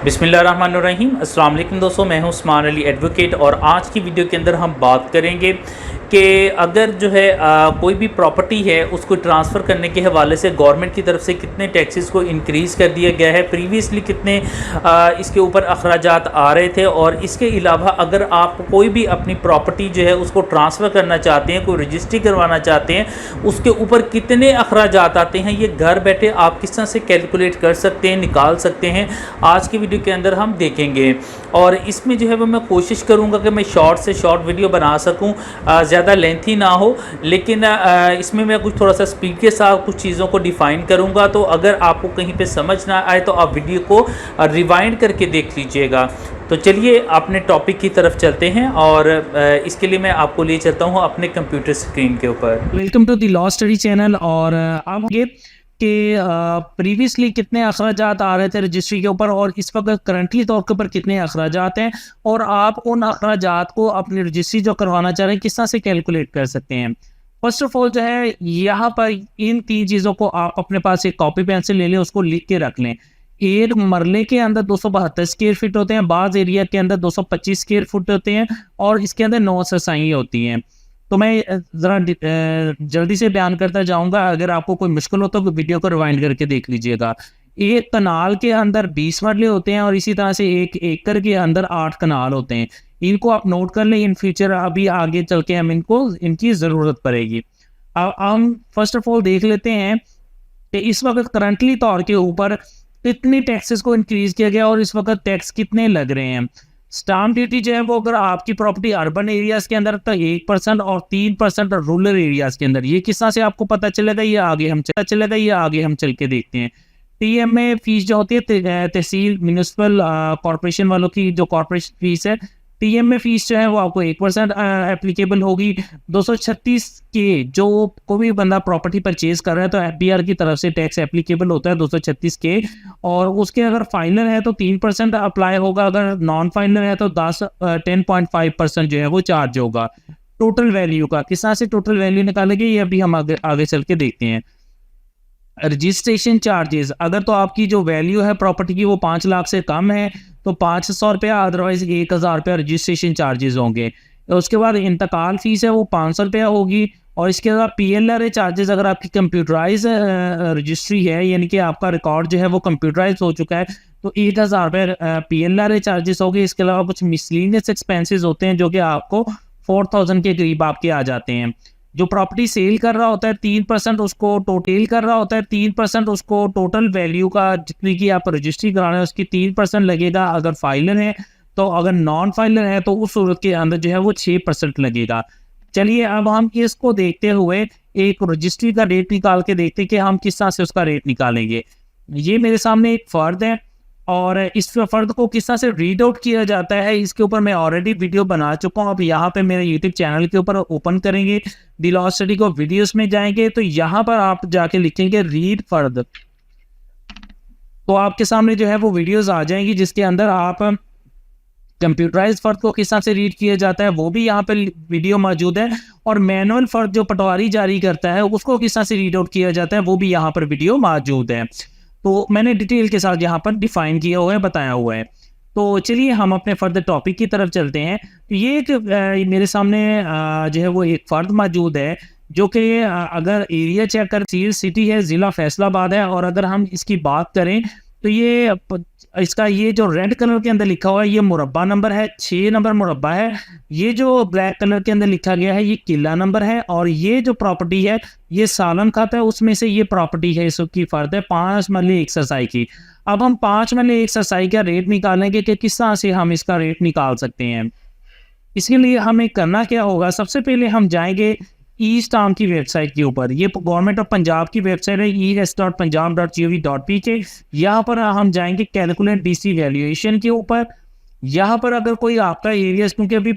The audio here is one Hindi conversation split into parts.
बिस्मिल्लाहिर्रहमानिर्रहीम। अस्सलाम वालेकुम दोस्तों, मैं हूं उस्मान अली एडवोकेट और आज की वीडियो के अंदर हम बात करेंगे कि अगर जो है कोई भी प्रॉपर्टी है उसको ट्रांसफ़र करने के हवाले से गवर्नमेंट की तरफ से कितने टैक्सेस को इंक्रीज़ कर दिया गया है, प्रीवियसली कितने इसके ऊपर अखराजात आ रहे थे, और इसके अलावा अगर आप कोई भी अपनी प्रॉपर्टी जो है उसको ट्रांसफ़र करना चाहते हैं, कोई रजिस्ट्री करवाना चाहते हैं, उसके ऊपर कितने अखराजात आते हैं, ये घर बैठे आप किस तरह से कैलकुलेट कर सकते हैं, निकाल सकते हैं, आज की वीडियो के अंदर हम देखेंगे। और इसमें जो है वो मैं कोशिश करूंगा कि मैं शॉर्ट से शॉर्ट वीडियो बना सकूं, ज़्यादा लेंथी ना हो, लेकिन इसमें मैं कुछ थोड़ा सा स्पीड के साथ कुछ चीज़ों को डिफ़ाइन करूंगा। तो अगर आपको कहीं पे समझ ना आए तो आप वीडियो को रिवाइंड करके देख लीजिएगा। तो चलिए अपने टॉपिक की तरफ चलते हैं, और इसके लिए मैं आपको ले चलता हूँ अपने कंप्यूटर स्क्रीन के ऊपर। Welcome to the law study channel. और अब ये कि प्रीवियसली कितने अखराजात आ रहे थे रजिस्ट्री के ऊपर और इस वक्त करंटली तौर के ऊपर कितने अखराजात हैं, और आप उन अखराजात को अपनी रजिस्ट्री जो करवाना चाह रहे हैं किस तरह से कैलकुलेट कर सकते हैं। फर्स्ट ऑफ ऑल जो है यहाँ पर इन तीन चीज़ों को आप अपने पास एक कॉपी पेंसिल ले लें, उसको लिख के रख लें। एक मरले के अंदर 272 स्क्वायर फीट होते हैं, बाज़ एरिया के अंदर 225 स्क्वायर फुट होते हैं, और इसके अंदर 9 सरसाई होती हैं। तो मैं ज़रा जल्दी से बयान करता जाऊंगा, अगर आपको कोई मुश्किल हो तो वीडियो को रिवाइंड करके देख लीजिएगा। एक कनाल के अंदर 20 मरले होते हैं, और इसी तरह से एक एकड़ के अंदर 8 कनाल होते हैं। इनको आप नोट कर लें, इन फ्यूचर अभी आगे चल के हम इनकी ज़रूरत पड़ेगी। अब हम फर्स्ट ऑफ ऑल देख लेते हैं कि इस वक्त करंटली तौर के ऊपर कितनी टैक्सेस को इंक्रीज किया गया और इस वक्त टैक्स कितने लग रहे हैं। स्टाम्प ड्यूटी जो है वो अगर आपकी प्रॉपर्टी अर्बन एरियाज के अंदर तो 1% और 3% रूरल एरियाज के अंदर। ये किस तरह से आपको पता चलेगा, ये आगे हम चल के देखते हैं। टीएमए फीस जो होती है तहसील म्यूनिसिपल कॉर्पोरेशन वालों की जो कॉर्पोरेशन फीस है, टीएमए फीस जो है वो आपको 1% एप्लीकेबल होगी। 236 के जो कोई भी बंदा प्रॉपर्टी परचेज कर रहा है तो एफबीआर की तरफ से टैक्स एप्लीकेबल होता है 236 के, और उसके अगर फाइनल है तो 3% अप्लाई होगा, अगर नॉन फाइनल है तो 10.5% जो है वो चार्ज होगा। टोटल वैल्यू का किस तरह से टोटल वैल्यू निकालेंगे ये अभी हम आगे चल के देखते हैं। रजिस्ट्रेशन चार्जेस, अगर तो आपकी जो वैल्यू है प्रॉपर्टी की वो 5 लाख से कम है तो 500 रुपया, अदरवाइज 1000 रुपया रजिस्ट्रेशन चार्जेस होंगे। उसके बाद इंतकाल फीस है वो 500 रुपया होगी, और इसके बाद पीएलआर चार्जेस, अगर आपकी कंप्यूटराइज रजिस्ट्री है यानी कि आपका रिकॉर्ड जो है वो कंप्यूटराइज हो चुका है तो 1000 रुपये पीएलआर चार्जेस होगी। इसके अलावा कुछ मिसलिनियस एक्सपेंसेस होते हैं जो कि आपको 4000 के करीब आपके आ जाते हैं। जो प्रॉपर्टी सेल कर रहा होता है 3% उसको टोटल वैल्यू का जितनी की आप रजिस्ट्री करा रहे हैं उसकी 3% लगेगा अगर फाइलर है, तो अगर नॉन फाइलर है तो उस सूरत के अंदर जो है वो 6% लगेगा। चलिए अब हम इसको देखते हुए एक रजिस्ट्री का रेट निकाल के देखते हैं कि हम किस तरह से उसका रेट निकालेंगे। ये मेरे सामने एक फर्द है और इस फर्द को किस तरह से रीड आउट किया जाता है इसके ऊपर मैं ऑलरेडी वीडियो बना चुका हूँ। अब यहाँ पे मेरे यूट्यूब चैनल के ऊपर ओपन करेंगे, द लॉ स्टडी को वीडियोस में जाएंगे तो यहाँ पर आप जाके लिखेंगे रीड फर्द, तो आपके सामने जो है वो वीडियोस आ जाएंगी जिसके अंदर आप कंप्यूटराइज फर्द को किस तरह से रीड किया जाता है वो भी यहाँ पे वीडियो मौजूद है, और मैनुअल फर्द जो पटवारी जारी करता है उसको किस तरह से रीड आउट किया जाता है वो भी यहाँ पर वीडियो मौजूद है। तो मैंने डिटेल के साथ यहाँ पर डिफाइन किया हुआ है, बताया हुआ है। तो चलिए हम अपने फर्दर टॉपिक की तरफ चलते हैं। तो ये एक मेरे सामने जो है वो एक फर्द मौजूद है जो कि अगर एरिया चेक कर सिटी है, ज़िला फैसलाबाद है, और अगर हम इसकी बात करें तो ये इसका ये जो रेड कलर के अंदर लिखा हुआ है ये मुरब्बा नंबर है, 6 नंबर मुरब्बा है। ये जो ब्लैक कलर के अंदर लिखा गया है ये किला नंबर है, और ये जो प्रॉपर्टी है ये सालन खाता है, उसमें से ये प्रॉपर्टी है इसकी फर्द है 5 मरले 1 सरसाई की। अब हम 5 मरले 1 सरसाई का रेट निकालेंगे कि किस तरह से हम इसका रेट निकाल सकते हैं। इसके लिए हमें करना क्या होगा, सबसे पहले हम जाएंगे ई-स्टाम्प की वेबसाइट के ऊपर। ये गवर्नमेंट ऑफ पंजाब की वेबसाइट है es.punjab.gov.pk। यहाँ पर हम जाएंगे कैलकुलेट डीसी वैल्यूएशन के ऊपर। यहाँ पर अगर कोई आपका एरिया, क्योंकि अभी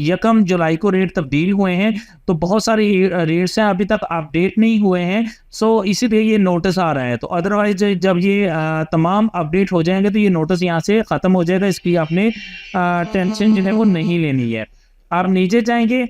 1 जुलाई को रेट तब्दील हुए हैं तो बहुत सारे रेट्स हैं अभी तक अपडेट नहीं हुए हैं, सो इसीलिए ये नोटिस आ रहा है। तो अदरवाइज जब ये तमाम अपडेट हो जाएंगे तो ये नोटिस यहाँ से ख़त्म हो जाएगा, इसकी आपने टेंशन जो है वो नहीं लेनी है। आप नीचे जाएंगे,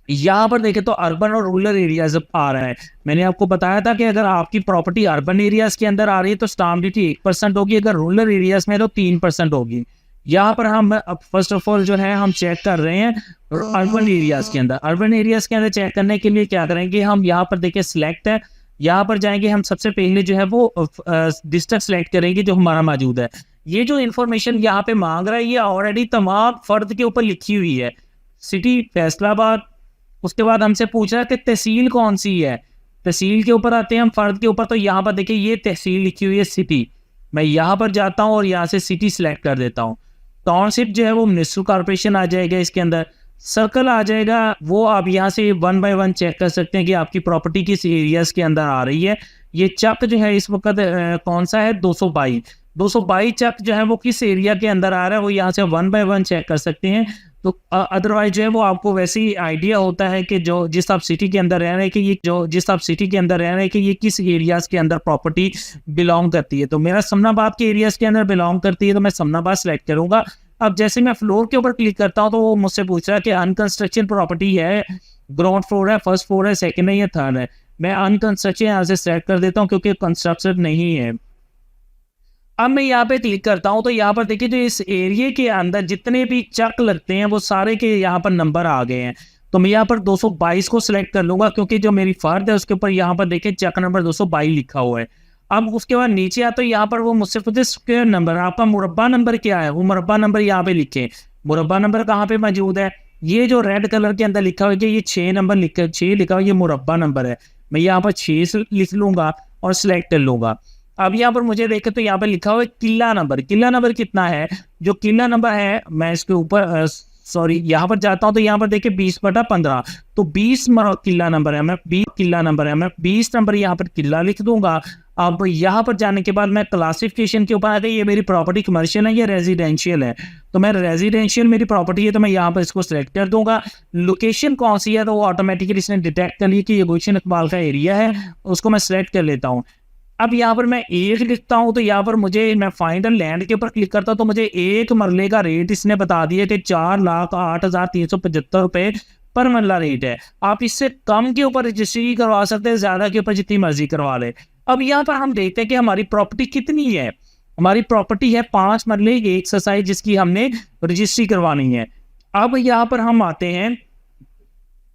यहाँ पर देखें तो अर्बन और रूरल एरियाज आ रहा है। मैंने आपको बताया था कि अगर आपकी प्रॉपर्टी अर्बन एरियाज के अंदर आ रही है तो स्टाम्प ड्यूटी 1% होगी, अगर रूरल एरियाज में तो 3% होगी। यहाँ पर हम फर्स्ट ऑफ ऑल जो है हम चेक कर रहे हैं अर्बन एरियाज के अंदर। अर्बन एरियाज के अंदर चेक करने के लिए क्या करेंगे, हम यहाँ पर देखिए सिलेक्ट है, यहाँ पर जाएंगे, हम सबसे पहले जो है वो डिस्ट्रिक्ट सेलेक्ट करेंगे जो हमारा मौजूद है। ये जो इन्फॉर्मेशन यहाँ पे मांग रहा है ये ऑलरेडी तमाम फर्द के ऊपर लिखी हुई है। सिटी फैसलाबाद, उसके बाद हमसे पूछ रहा है कि तहसील कौन सी है, तहसील के ऊपर आते हैं हम, फर्द के ऊपर। तो यहाँ पर देखिए ये तहसील लिखी हुई है सिटी, मैं यहाँ पर जाता हूँ और यहाँ से सिटी सिलेक्ट कर देता हूँ। टाउनशिप जो है वो म्युनिसिपल कॉर्पोरेशन आ जाएगा, इसके अंदर सर्कल आ जाएगा, वो आप यहाँ से 1 बाय 1 चेक कर सकते हैं कि आपकी प्रॉपर्टी किस एरियाज के अंदर आ रही है। ये चक जो है इस वक्त कौन सा है, 222 चक जो है वो किस एरिया के अंदर आ रहा है, वो यहाँ से 1 बाय 1 चेक कर सकते हैं। तो अदरवाइज जो है वो आपको वैसे ही आइडिया होता है कि जो जिस आप सिटी के अंदर रह रहे हैं कि ये जो जिस आप सिटी के अंदर रह रहे हैं कि ये किस एरियाज के अंदर प्रॉपर्टी बिलोंग करती है। तो मेरा समनाबाद के एरियाज के अंदर बिलोंग करती है तो मैं समनाबाद सेलेक्ट करूंगा। अब जैसे मैं फ्लोर के ऊपर क्लिक करता हूं तो वो मुझसे पूछ रहा है कि अनकंस्ट्रक्शन प्रॉपर्टी है, ग्राउंड फ्लोर है, फर्स्ट फ्लोर है, सेकंड है या थर्ड है। मैं अनकंस्ट्रक्शन यहाँ से सेलेक्ट कर देता हूँ क्योंकि कंस्ट्रक्शन नहीं है। अब मैं यहाँ पे क्लिक करता हूँ तो यहाँ पर देखिए जो इस एरिया के अंदर जितने भी चक लगते हैं वो सारे के यहाँ पर नंबर आ गए हैं। तो मैं यहाँ पर 222 को सिलेक्ट कर लूंगा क्योंकि जो मेरी फर्द है उसके ऊपर यहाँ पर देखिए चक नंबर 222 लिखा हुआ है। अब उसके बाद नीचे आता तो यहाँ पर वो मुझसे पूछे स्क्वायर नंबर, आपका मुरब्बा नंबर क्या है, वो मुरब्बा नंबर यहाँ पे लिखे। मुरब्बा नंबर कहाँ पे मौजूद है, ये जो रेड कलर के अंदर लिखा हुआ है ये 6 नंबर लिखा, 6 लिखा हुआ, ये मुरब्बा नंबर है। मैं यहाँ पर 6 लिख लूंगा और सिलेक्ट कर लूंगा। अब यहाँ पर मुझे देखे तो यहाँ पर लिखा हुआ है किला नंबर। किला नंबर कितना है, जो किला नंबर है मैं इसके ऊपर सॉरी यहाँ पर जाता हूँ तो यहाँ पर देखिए 20/15 तो 20 किला नंबर है, मैं 20 किला नंबर है, मैं 20 नंबर यहाँ पर किला लिख दूंगा। अब यहाँ पर जाने के बाद मैं क्लासिफिकेशन के ऊपर आते ये मेरी प्रॉपर्टी कमर्शियल है या रेजिडेंशियल है, तो मैं रेजिडेंशियल मेरी प्रॉपर्टी है तो मैं यहाँ पर इसको सिलेक्ट कर दूंगा। लोकेशन कौन सी है तो वो ऑटोमेटिकली इसने डिटेक्ट कर लिया कि ये गुलशन इकबाल का एरिया है, उसको मैं सिलेक्ट कर लेता हूँ। अब यहाँ पर मैं एक लिखता हूँ तो यहाँ पर मुझे मैं फाइंड लैंड के ऊपर क्लिक करता हूँ तो मुझे एक मरले का रेट इसने बता दिया कि 4,08,375 रुपए पर मरला रेट है। आप इससे कम के ऊपर रजिस्ट्री करवा सकते हैं, ज्यादा के ऊपर जितनी मर्जी करवा ले। अब यहाँ पर हम देखते हैं कि हमारी प्रॉपर्टी कितनी है। हमारी प्रॉपर्टी है 5 मरले 1 सरसाई जिसकी हमने रजिस्ट्री करवानी है। अब यहाँ पर हम आते हैं,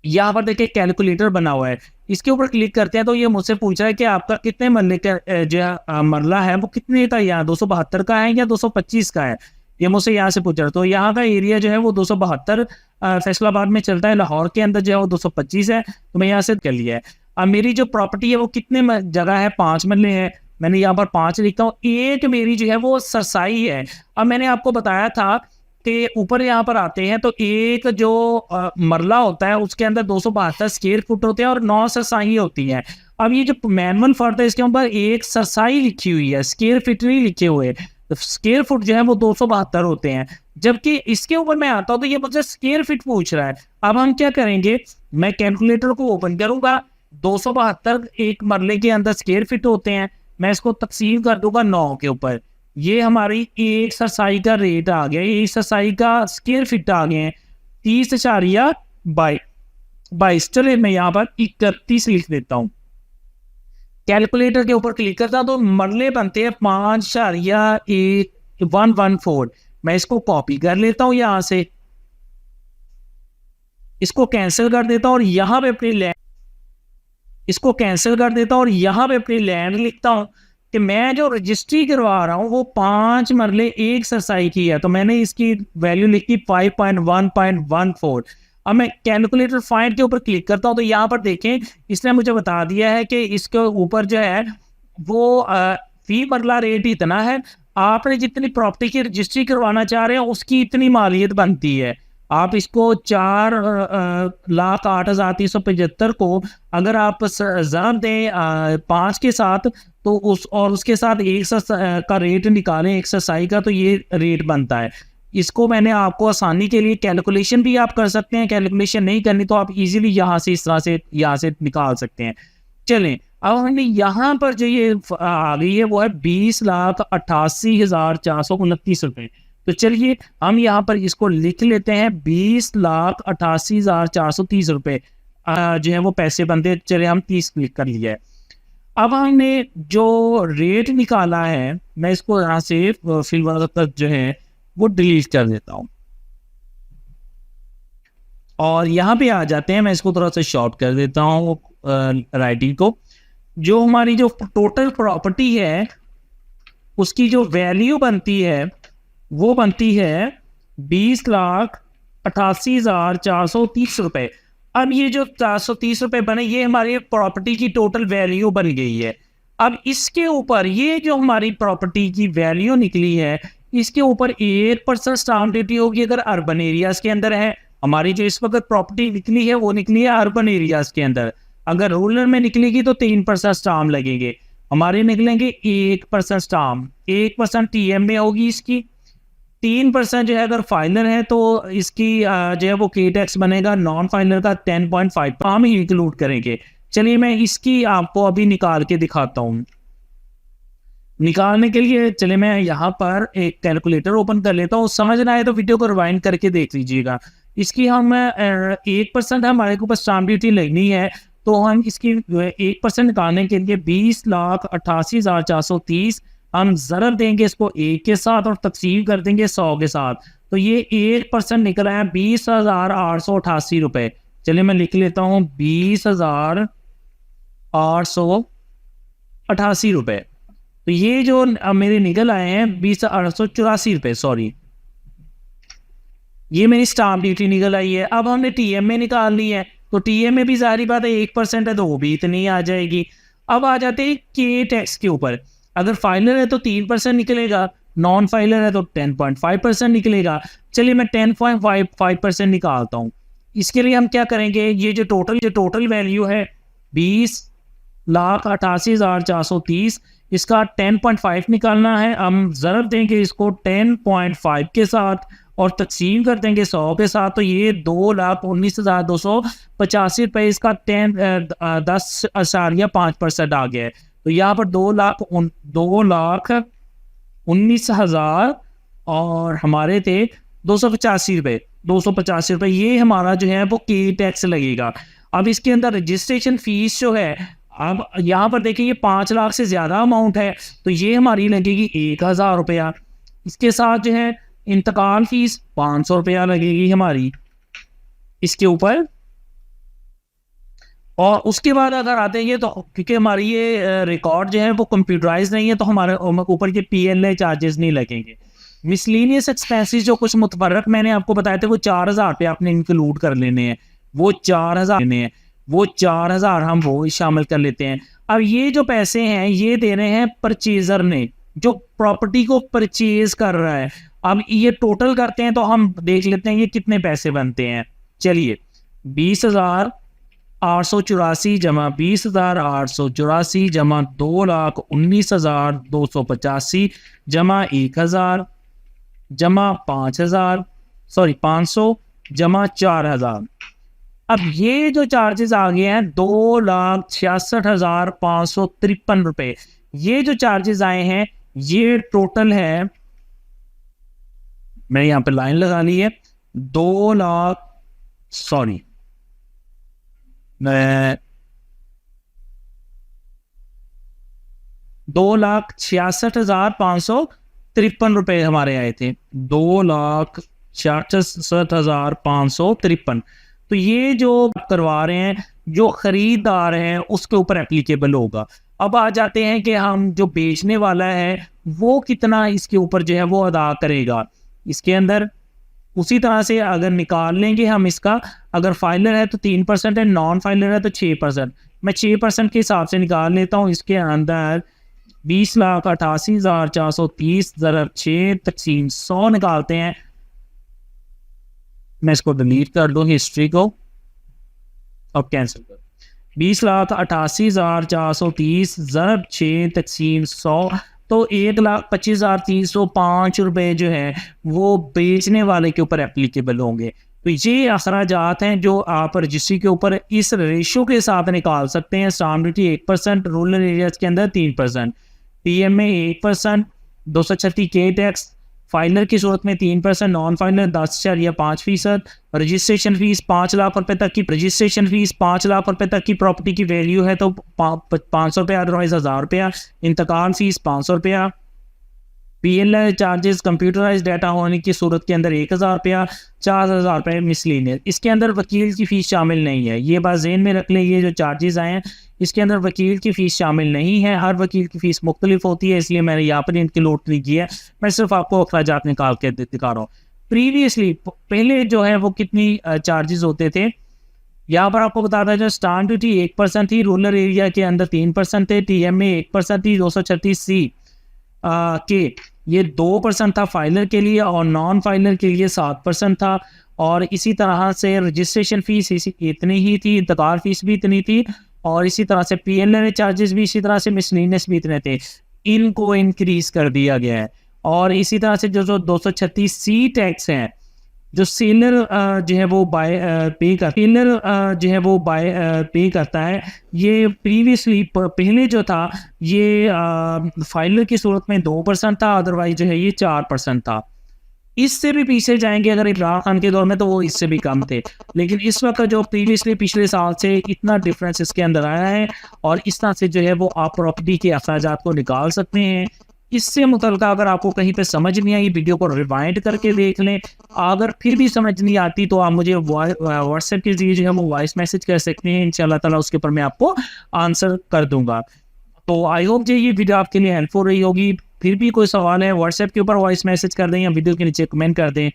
यहाँ पर देखिए कैलकुलेटर बना हुआ है, इसके ऊपर क्लिक करते हैं तो ये मुझसे पूछ रहा है कि आपका कितने मरले का जो मरला है वो कितने का, यहाँ 272 का है या 225 का है, ये मुझसे यहाँ से पूछ रहा है। तो यहाँ का एरिया जो है वो 272 फैसलाबाद में चलता है, लाहौर के अंदर जो है वो 225 है, तो मैं यहाँ से कर लिया है। अब मेरी जो प्रॉपर्टी है वो कितने जगह है, 5 मरले है, मैंने यहाँ पर 5 लिखता हूँ। एक मेरी जो है वो सरसाई है। अब मैंने आपको बताया था कि ऊपर यहाँ पर आते हैं तो एक जो मरला होता है उसके अंदर 272 स्क्वायर फुट होते हैं और 9 सरसाई होती है। अब ये जो मैनुअल फर्द है इसके ऊपर एक सरसाई लिखी हुई है, स्क्वायर फीट नहीं लिखे हुए, तो स्क्वायर फुट जो है वो 272 होते हैं। जबकि इसके ऊपर मैं आता हूँ तो ये मुझे स्क्वायर फीट पूछ रहा है। अब हम क्या करेंगे, मैं कैलकुलेटर को ओपन करूंगा, 272 एक मरले के अंदर स्क्वायर फीट होते हैं, मैं इसको तकसीम कर दूंगा 9 के ऊपर, ये हमारी एक सरसाई का रेट आ गया, एक सरसाई का स्क्वायर फीट आ गए हैं 30.22। चले मैं यहाँ पर 31 लिख देता हूँ, कैलकुलेटर के ऊपर क्लिक करता हूँ तो मरले बनते हैं 5.114। मैं इसको कॉपी कर लेता हूँ, यहाँ से इसको कैंसिल कर देता हूँ और यहाँ पे अपनी लैंड इसको कैंसिल कर देता हूँ और यहाँ पे अपनी लैंड लिखता हूँ कि मैं जो रजिस्ट्री करवा रहा हूँ वो 5 मरले एक सरसाई की है, तो मैंने इसकी वैल्यू लिखी 5.1.14। अब मैं कैलकुलेटर फाइंड के ऊपर क्लिक करता हूँ तो यहाँ पर देखें इसने मुझे बता दिया है कि इसके ऊपर जो है वो फी मरला रेट इतना है, आपने जितनी प्रॉपर्टी की रजिस्ट्री करवाना चाह रहे हैं उसकी इतनी मालियत बनती है। आप इसको 4,08,375 को अगर आप ज़रब दें 5 के साथ तो उसके साथ एक का रेट निकालें एक्सरसाइज का, तो ये रेट बनता है। इसको मैंने आपको आसानी के लिए कैलकुलेशन भी आप कर सकते हैं, कैलकुलेशन नहीं करनी तो आप इजीली यहाँ से इस तरह से यहाँ से निकाल सकते हैं। चलें अब हमने यहाँ पर जो ये आ गई है वो है 20,88,429 रुपये। तो चलिए हम यहाँ पर इसको लिख लेते हैं 20,88,430 रुपये जो है वो पैसे बनते। चलिए हम 30 क्लिक कर लिया है। अब हमने जो रेट निकाला है मैं इसको यहाँ से फिलहाल तक जो है वो डिलीट कर देता हूँ और यहाँ पे आ जाते हैं। मैं इसको थोड़ा सा शॉर्ट कर देता हूँ राइटिंग को। जो हमारी जो टोटल प्रॉपर्टी है उसकी जो वैल्यू बनती है वो बनती है 20,88,430 रुपए। अब ये जो 430 रुपए बने ये हमारी प्रॉपर्टी की टोटल वैल्यू बन गई है। अब इसके ऊपर ये जो हमारी प्रॉपर्टी की वैल्यू निकली है इसके ऊपर 8% स्टाम्प ड्यूटी होगी अगर अर्बन एरियाज के अंदर है। हमारी जो इस वक्त प्रॉपर्टी निकली है वो निकली है अर्बन एरियाज के अंदर। अगर रूरल में निकलेगी तो 3% स्टाम्प लगेंगे। हमारे निकलेंगे 1% स्टाम्प, 1% TM में होगी इसकी, 3% जो है अगर फाइनल है तो इसकी जो है वो के टैक्स बनेगा। नॉन फाइनल का 10.5 हम ही इंक्लूड करेंगे। चलिए मैं इसकी आपको अभी निकाल के दिखाता हूँ। निकालने के लिए चले मैं यहाँ पर एक कैलकुलेटर ओपन कर लेता हूँ। समझ ना आए तो वीडियो को रिवाइंड करके देख लीजिएगा। इसकी हम 1% हमारे ऊपर स्टाम्प ड्यूटी लगनी है तो हम इसकी 1% निकालने के लिए 20,88,430 हम ज़रब देंगे इसको 1 के साथ और तकसीम कर देंगे 100 के साथ। तो ये 1% निकला है 20,888 रुपये। चलिए मैं लिख लेता हूँ 20,888 रुपये। तो ये जो मेरे निकल आए हैं 20,884 रुपये, सॉरी ये मेरी स्टाम्प ड्यूटी निकल आई है। अब हमने TM में निकाल ली है तो TM में भी जारी बात है 1% है तो वो भी इतनी आ जाएगी। अब आ जाते हैं के टैक्स के ऊपर। अगर फाइनल है तो 3% निकलेगा, नॉन फाइनल है तो 10.5% निकलेगा। चलिए मैं 10.5% निकालता हूँ। इसके लिए हम क्या करेंगे, ये जो टोटल वैल्यू है 20,88,430 इसका 10.5 निकालना है। हम ज़रब देंगे इसको 10.5 के साथ और तकसीम कर देंगे 100 के साथ। तो ये 2,19,285 रुपये इसका 10.5% आ गया है। तो यहाँ पर 2,19,000 और हमारे थे 285 रुपये, 285 रुपये ये हमारा जो है वो के टैक्स लगेगा। अब इसके अंदर रजिस्ट्रेशन फीस जो है, अब यहाँ पर देखिए ये 5 लाख से ज़्यादा अमाउंट है तो ये हमारी लगेगी 1,000 रुपया। इसके साथ जो है इंतकाल फीस 500 रुपया लगेगी हमारी इसके ऊपर। और उसके बाद अगर आते हैं तो क्योंकि हमारी ये रिकॉर्ड जो है वो कंप्यूटराइज नहीं है तो हमारे ऊपर के PLA चार्जेस नहीं लगेंगे। मिसलेनियस एक्सपेंसेस जो कुछ मुतफर्रक मैंने आपको बताया थे वो 4,000 रुपये आपने इंक्लूड कर लेने हैं। वो 4,000 हम वो शामिल कर लेते हैं। अब ये जो पैसे हैं ये दे रहे हैं परचेजर ने जो प्रॉपर्टी को परचेज कर रहा है। अब ये टोटल करते हैं तो हम देख लेते हैं ये कितने पैसे बनते हैं। चलिए 20,884 जमा 20,884 जमा 2,19,285 जमा 1,000 जमा 500 जमा 4,000। अब ये जो चार्जेस आ गए हैं 2,66,553 रुपये। ये जो चार्जेस आए हैं ये टोटल है, मैंने यहाँ पे लाइन लगा ली है 2,66,553 रुपये हमारे आए थे, 2,66,553। तो ये जो करवा रहे हैं जो खरीदार हैं उसके ऊपर एप्लीकेबल होगा। अब आ जाते हैं कि हम जो बेचने वाला है वो कितना इसके ऊपर जो है वो अदा करेगा। इसके अंदर उसी तरह से अगर निकाल लेंगे हम इसका, अगर फाइनल है तो 3% है, नॉन फाइनल है तो 6%। मैं 6% के हिसाब से निकाल लेता हूँ। इसके अंदर 20,88,430 ज़रब 6 तकसीम 100 निकालते हैं। मैं इसको डिलीट कर दूँ हिस्ट्री को और कैंसिल कर। 20,88,430 ज़रब 6 तकसीम 100 तो 1,25,305 रुपये जो है वो बेचने वाले के ऊपर एप्लीकेबल होंगे। तो ये अखराजात हैं जो आप रजिस्ट्री के ऊपर इस रेशो के साथ निकाल सकते हैं। स्टाम्प ड्यूटी 1%, रूरल एरियाज के अंदर 3%, TM में 1%, 236 के टैक्स, फाइलर की सूरत में 3%, non filer 10.5%। Registration fees 5 lakh रुपए तक की, रजिस्ट्रेशन फीस 5 लाख रुपए तक की प्रॉपर्टी की वैल्यू है तो 500 रुपया, अदरवाइज 1000 रुपया। इंतकाल फीस 500 रुपया। PLR चार्जेस कंप्यूटराइज डाटा होने की सूरत के अंदर 1000 रुपया, 4000 रुपये मिसलिनियस। इसके अंदर वकील की फ़ीस शामिल नहीं है, ये बात ज़हन में रख लें। ये जो चार्जेस आए हैं इसके अंदर वकील की फ़ीस शामिल नहीं है। हर वकील की फ़ीस मुख्तलिफ होती है, इसलिए मैंने यहाँ पर इनकी नोट नहीं किया है। मैं सिर्फ आपको अखराजात निकाल के दिखा रहा हूँ। प्रीवियसली पहले जो है वो कितनी चार्जेस होते थे, यहाँ पर आपको बताता है। जो स्टाम्प ड्यूटी 1% थी, रूरल एरिया के अंदर 3% थे, TMA 1% थी, 236C के ये 2% था फाइलर के लिए, और नॉन फाइलर के लिए 7% था। और इसी तरह से रजिस्ट्रेशन फीस इतनी ही थी, इंतकाल फीस भी इतनी थी, और इसी तरह से PLR चार्जेस भी इसी तरह से, मिसलिनियस भी इतने थे। इनको इंक्रीज कर दिया गया है। और इसी तरह से जो 236C टैक्स है, जो सेलर जो है वो बाय पे कर सेलर जो है वो बाय पे करता है, ये प्रीवियसली पहले जो था ये फाइलर की सूरत में 2% था, अदरवाइज जो है ये 4% था। इससे भी पीछे जाएंगे अगर इमरान खान के दौर में तो वो इससे भी कम थे, लेकिन इस वक्त जो प्रीवियसली पिछले साल से इतना डिफरेंस इसके अंदर आया है, और इस तरह से जो है वो आप प्रॉपर्टी के अखराजात को निकाल सकते हैं। इससे मुतल्लिक़ अगर आपको कहीं पे समझ नहीं आई, वीडियो को रिवाइंड करके देख लें। अगर फिर भी समझ नहीं आती तो आप मुझे व्हाट्सएप के जरिए जो है वो वॉइस मैसेज कर सकते हैं, इंशाल्लाह ताला उसके ऊपर मैं आपको आंसर कर दूंगा। तो आई होप जो ये वीडियो आपके लिए हेल्पफुल रही होगी। फिर भी कोई सवाल है व्हाट्सएप के ऊपर वॉइस मैसेज कर दें या वीडियो के नीचे कमेंट कर दें।